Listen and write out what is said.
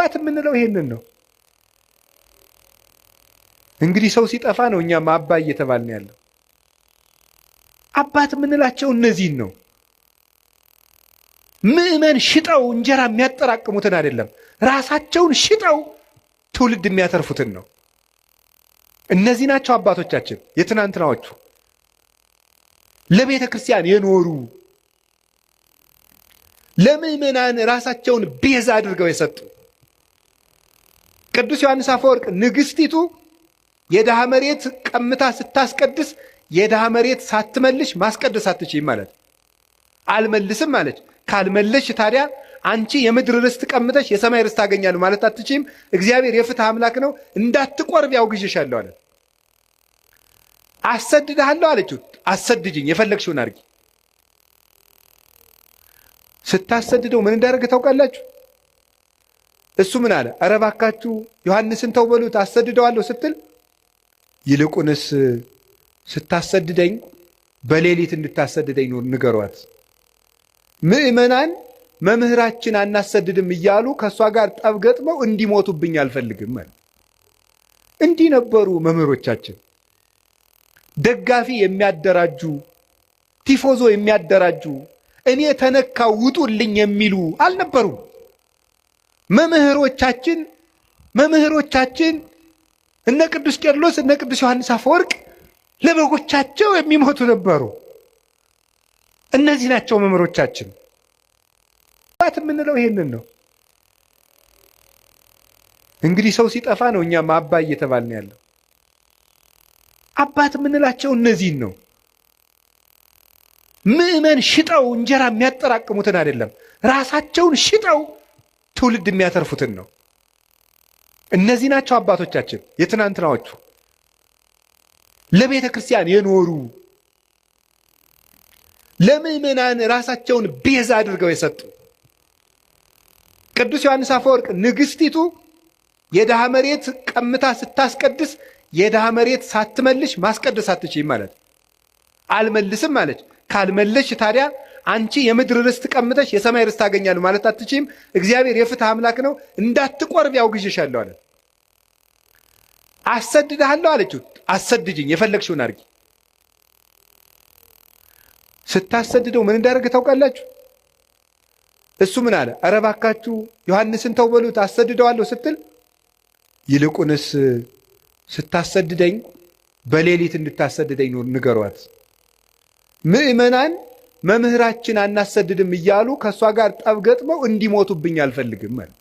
አባት የምንለው ይሄንን ነው። እንግዲህ ሰው ሲጠፋ ነው እኛም አባ እየተባልን ያለው። አባት የምንላቸው እነዚህን ነው። ምዕመን ሽጠው እንጀራ የሚያጠራቅሙትን አይደለም፣ ራሳቸውን ሽጠው ትውልድ የሚያተርፉትን ነው። እነዚህ ናቸው አባቶቻችን የትናንትናዎቹ፣ ለቤተ ክርስቲያን የኖሩ ለምዕመናን ራሳቸውን ቤዛ አድርገው የሰጡ። ቅዱስ ዮሐንስ አፈወርቅ ንግስቲቱ የድሃ መሬት ቀምታ ስታስቀድስ የድሃ መሬት ሳትመልሽ ማስቀደስ አትችይም ማለት አልመልስም ማለች። ካልመለሽ ታዲያ አንቺ የምድር ርስት ቀምተሽ የሰማይ ርስት ታገኛለሽ ማለት አትችይም። እግዚአብሔር የፍትህ አምላክ ነው፣ እንዳትቆርብ ያውግዥሻለሁ አለ። አሰድድሃለሁ አለችው። አሰድጅኝ፣ የፈለግሽውን አድርጊ። ስታሰድደው ምን እንዳደረገ ታውቃላችሁ? እሱ ምን አለ? ኧረ እባካችሁ ዮሐንስን ተው በሉት አሰድደዋለሁ ስትል፣ ይልቁንስ ስታሰድደኝ በሌሊት እንድታሰድደኝ ነው ንገሯት። ምዕመናን መምህራችን አናሰድድም እያሉ ከእሷ ጋር ጠብ ገጥመው እንዲሞቱብኝ አልፈልግም ማለት። እንዲህ ነበሩ መምህሮቻችን። ደጋፊ የሚያደራጁ፣ ቲፎዞ የሚያደራጁ፣ እኔ ተነካው ውጡልኝ የሚሉ አልነበሩም። መምህሮቻችን እነ ቅዱስ ቄርሎስ እነ ቅዱስ ዮሐንስ አፈወርቅ ለበጎቻቸው የሚሞቱ ነበሩ። እነዚህ ናቸው መምህሮቻችን። አባት የምንለው ይሄንን ነው። እንግዲህ ሰው ሲጠፋ ነው እኛም አባ እየተባልን ያለው። አባት የምንላቸው እነዚህን ነው። ምዕመን ሽጠው እንጀራ የሚያጠራቅሙትን አይደለም፣ ራሳቸውን ሽጠው ትውልድ የሚያተርፉትን ነው። እነዚህ ናቸው አባቶቻችን የትናንትናዎቹ፣ ለቤተ ክርስቲያን የኖሩ ለምዕመናን ራሳቸውን ቤዛ አድርገው የሰጡ። ቅዱስ ዮሐንስ አፈወርቅ ንግስቲቱ የድሃ መሬት ቀምታ ስታስቀድስ የድሃ መሬት ሳትመልሽ ማስቀደስ አትችይም ማለት አልመልስም ማለች። ካልመለሽ ታዲያ አንቺ የምድር ርስት ቀምተሽ የሰማይ ርስት ታገኛለሽ ማለት አትችይም። እግዚአብሔር የፍትህ አምላክ ነው፣ እንዳትቆርብ ያውግዥሻለሁ አለ። አሰድድሃለሁ አለችው። አሰድጅኝ፣ የፈለግሽውን አድርጊ። ስታሰድደው ምን እንዳደረገ ታውቃላችሁ? እሱ ምን አለ? ኧረ እባካችሁ ዮሐንስን ተው በሉት አሰድደዋለሁ ስትል፣ ይልቁንስ ስታሰድደኝ በሌሊት እንድታሰድደኝ ነው ንገሯት። ምዕመናን መምህራችን አናሰድድም እያሉ ከእሷ ጋር ጠብ ገጥመው እንዲሞቱብኝ አልፈልግም ማለት